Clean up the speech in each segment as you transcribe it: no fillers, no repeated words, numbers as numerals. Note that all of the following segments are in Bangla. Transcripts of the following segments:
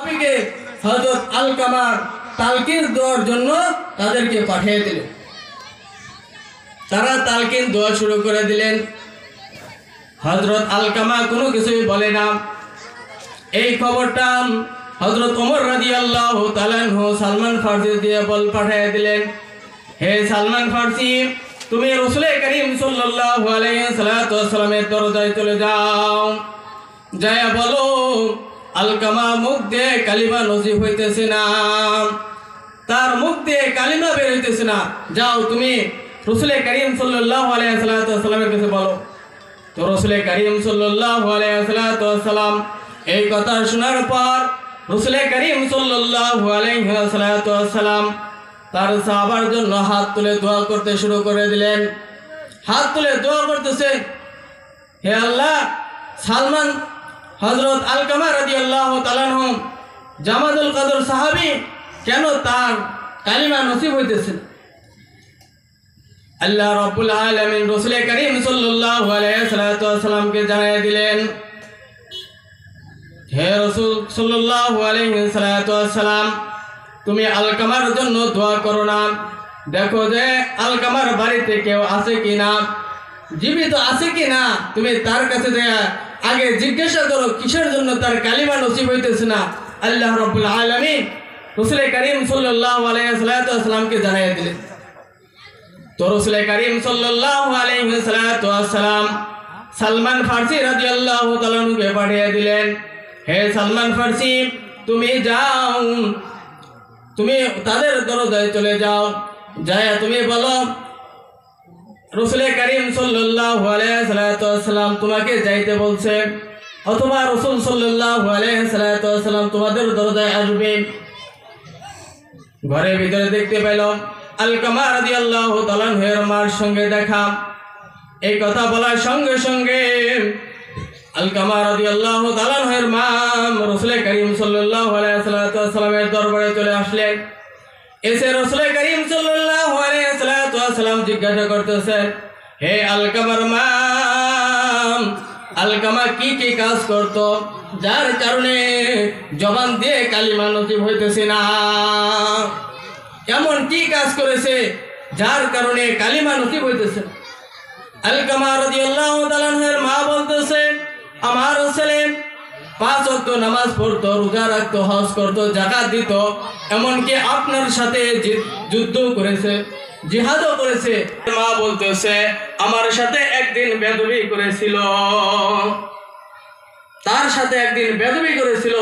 সাহাবীকে হযরত আলকামা তালকিন দেওয়ার জন্য তাদেরকে পাঠিয়ে দিলেন। তারা তালকিন দেওয়া শুরু করে দিলেন। হযরত আলকামা কোনো কিছুই বলে না। এই খবরটা হযরত ওমর রাদিয়াল্লাহু তাআলা আনহু সালমান ফারসি দিয়ে বল পাঠিয়ে দিলেন, হে সালমান ফারসি, তুমি রাসূল করিম সাল্লাল্লাহু আলাইহি ওয়াসাল্লামের দরজায় চলে যাও, যায় বলো আলকামা মুখ দিয়ে কালিমা নসিব হইতেছে না, তার মুখ দিয়ে কালিমা বের হইতেছে না, যাও তুমি রাসূল করিম সাল্লাল্লাহু আলাইহি ওয়াসাল্লামের কাছে বলো। তো রাসূল করিম সাল্লাল্লাহু আলাইহি ওয়াসাল্লাম এই কথা শোনার পর রাসূল করিম সাল্লাল্লাহু আলাইহি ওয়াসাল্লাম তার সাহাবার জন্য হাত তুলে দোয়া করতে শুরু করে দিলেন। হাত তুলে দোয়া করতেছে, হে আল্লাহ, সালমান হযরত আলকামা রাদিয়াল্লাহু তাআলা আনহু জামাতুল কদর সাহাবী, কেন তার কালিমা নসিব হইতেছে? আল্লাহ রাব্বুল আলামিন রাসূল করিম সাল্লাল্লাহু আলাইহি ওয়াসাল্লামকে জানিয়ে দিলেন, হে রাসূল সাল্লাল্লাহু আলাইহি ওয়াসাল্লাম, তুমি আলকামার জন্য দোয়া করো না, দেখো যে আলকামার বাড়িতে কেউ আছে কিনা, জীবিত আছে কিনা, তুমি তার কাছে আগে জিজ্ঞাসা করো কিসের জন্য তার কালিমা নসিব হইতেছে না। আল্লাহ রাব্বুল আলামিন রাসূল করিম সাল্লাল্লাহু আলাইহি ওয়াসাল্লামকে জানিয়ে দিলেন। তো রাসূল করিম সাল্লাল্লাহু আলাইহি ওয়াসাল্লাম সালমান ফারসি রাদিয়াল্লাহু তাআলা আনহুকে পাঠিয়ে দিলেন, হে সালমান ফারসি, তুমি যাও, তুমি তাদের দরজায় চলে যাও, যায় তুমি বলো রাসূল করিম সাল্লাল্লাহু আলাইহি ওয়াসাল্লাম তোমাকে যাইতে বলছে, অথবা রাসূল সাল্লাল্লাহু আলাইহি ওয়াসাল্লাম তোমাদের দরজায় আসবে। ঘরের ভিতরে দেখতে পেল আলকামা রাদিয়াল্লাহু তাআলা আনহুর মার সঙ্গে দেখা। এই কথা বলার সঙ্গে সঙ্গে আলকামা রাদিয়াল্লাহু তাআলা আনহুর মা রাসূল করিম সাল্লাল্লাহু আলাইহি ওয়াসাল্লামের দরবারে চলে আসলেন। এসে রাসূল করিম সাল্লাল্লাহু আলাইহি ওয়াসাল্লাম জিজ্ঞাসা করতেছে, হে আলকামার মা, আলকামা কি কি কাজ করত যার কারণে জবান দিয়ে কালিমা নসিব হইতেছে না? এমন কি কাজ করেছে যার কারণে কালিমা নসিব হইতেছে? আলকামা রাদিয়াল্লাহু তাআলা আনহুর মা বলতেছে, আমার ছেলে 5 ওয়াক্ত নামাজ পড়তো, রোজা রাখতো, হজ করতো, যাকাত দিত, এমনকি আপনার সাথে যুদ্ধ করেছে, জিহাদও করেছে। মা বলতেছে, আমার সাথে একদিন বেদবি করেছিল, তার সাথে একদিন বেদবি করেছিল,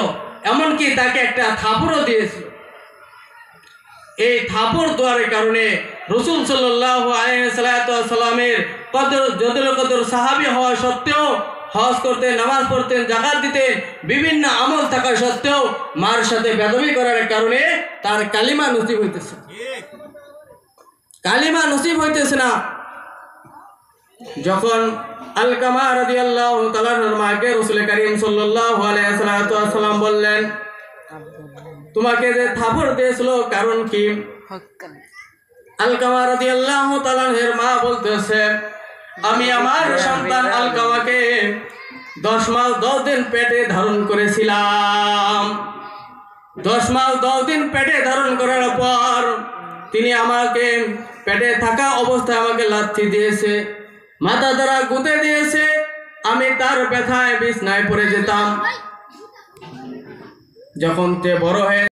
এমনকি তাকে একটা থাপড়ও দিয়েছিল। এই থাপড় দেওয়ার কারণে রাসূল সাল্লাল্লাহু আলাইহি ওয়াসাল্লামের কদর সাহাবী হওয়া সত্ত্বেও, হজ করতেন, নামাজ পড়তেন, যাকাত দিতেন, বিভিন্ন আমল থাকা সত্ত্বেও মার সাথে বেদবি করার কারণে তার কালিমা নসিব হইতেছে, কালিমা নসিব হইতেছে না। যখন আলকামা রাদিয়াল্লাহু তাআলা আনহুর মাকে রাসূল করিম সাল্লাল্লাহু আলাইহি ওয়াসাল্লাম বললেন, তোমাকে যে থাপড় দিয়েছিল কারণ কি? আলকামা রাদিয়াল্লাহু তাআলা আনহুর মা বলতেছে, আমি আমার সন্তান আলকামাকে 10 মাস 10 দিন পেটে ধারণ করেছিলাম। 10 মাস 10 দিন পেটে ধারণ করার পর তিনি আমাকে পেটে থাকা অবস্থায় আমাকে লাথি দিয়েছে, মাথা দ্বারা গুঁতে দিয়েছে, আমি তার ব্যথায় বিছনায় পড়ে যেতাম। যখন তে বড় হয়ে